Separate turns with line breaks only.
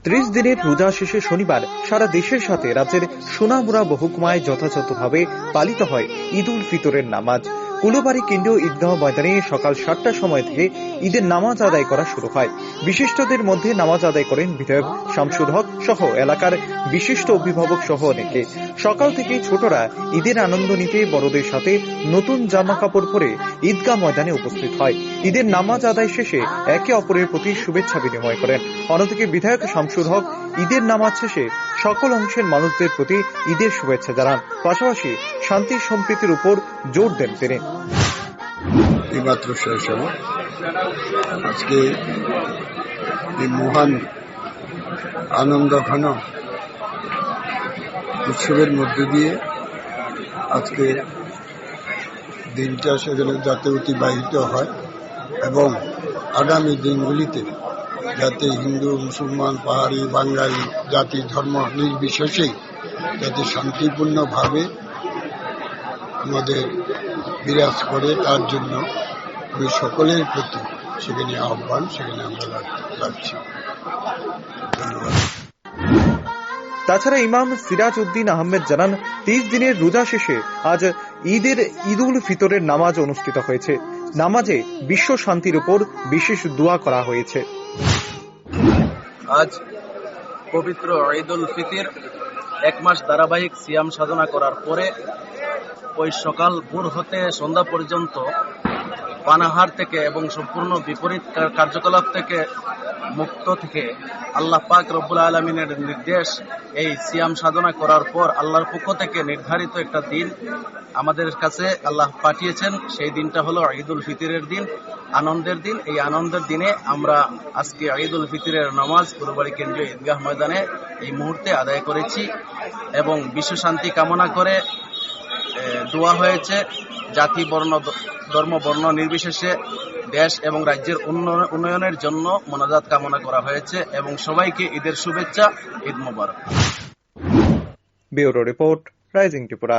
30 দিনের রোজা শেষে শনিবার সারা দেশের সাথে রাজ্যের সোনামুড়া মহকুমায় যথাযথভাবে পালিত হয় ঈদ উল ফিতরের নামাজ। কুলবাড়ি কেন্দ্রীয় ঈদগাহ ময়দানে সকাল 7টার সময় থেকে ঈদের নামাজ আদায় করা শুরু হয়। বিশিষ্টদের মধ্যে নামাজ আদায় করেন বিধায়ক শামসুল হক সহ এলাকার বিশিষ্ট অভিভাবক সহ অনেকে। সকাল থেকে ছোটরা ঈদের আনন্দ নিতে বড়দের সাথে নতুন জামা কাপড় পরে ঈদগাহ ময়দানে উপস্থিত হয়। ঈদের নামাজ আদায় শেষে একে অপরের প্রতি শুভেচ্ছা বিনিময় করেন। অন্যদিকে বিধায়ক শামসুল হক ঈদের নামাজ শেষে সকল অংশের মানুষদের প্রতি ঈদের শুভেচ্ছা জানান, পাশাপাশি শান্তি সম্প্রীতির উপর জোর দেন তিনি।
এইমাত্র শেষ হল আজকে এই মহান আনন্দ ঘন উৎসবের মধ্যে দিয়ে আজকে দিনটা সেখানে যাতে অতিবাহিত হয় এবং আগামী দিনগুলিতে যাতে হিন্দু, মুসলমান, পাহাড়ি, বাঙালি, জাতি ধর্ম নির্বিশেষেই যাতে শান্তিপূর্ণভাবে আমাদের বিরাজ করে, তার জন্য আমি সকলের প্রতি সেখানে আহ্বান সেখানে আমরা রাখছি। ধন্যবাদ।
তাছাড়া ইমাম সিরাজ উদ্দিন আহমেদ জানান, 30 দিনের রোজা শেষে আজ ঈদ উল ফিতরের নামাজ অনুষ্ঠিত হয়েছে। নামাজে বিশ্ব শান্তির উপর বিশেষ দোয়া করা হয়েছে।
আজ পবিত্র ঈদ উল ফিতর, এক মাস ধারাবাহিক সিয়াম সাধনা করার পরে ওই সকাল ভোর হতে সন্ধ্যা পর্যন্ত পানাহার থেকে এবং সম্পূর্ণ বিপরীত কার্যকলাপ থেকে মুক্ত থেকে আল্লাহ পাক রব্বুল আলামিনের নির্দেশ, এই সিয়াম সাধনা করার পর আল্লাহর পক্ষ থেকে নির্ধারিত একটা দিন আমাদের কাছে আল্লাহ পাঠিয়েছেন। সেই দিনটা হলো ঈদ উল ফিতরের দিন, আনন্দের দিন। এই আনন্দের দিনে আমরা আজকে ঈদ উল ফিতরের নামাজ কুলবাড়ি কেন্দ্রীয় ঈদগাহ ময়দানে এই মুহূর্তে আদায় করেছি এবং বিশ্ব শান্তি কামনা করে দোয়া হয়েছে। জাতি, বর্ণ, ধর্ম, বর্ণ নির্বিশেষে দেশ এবং রাজ্যের উন্নয়নের জন্য মোনাজাত কামনা করা হয়েছে এবং সবাইকে ঈদের শুভেচ্ছা, Eid Mubarak.
Bureau report, rising Tripura.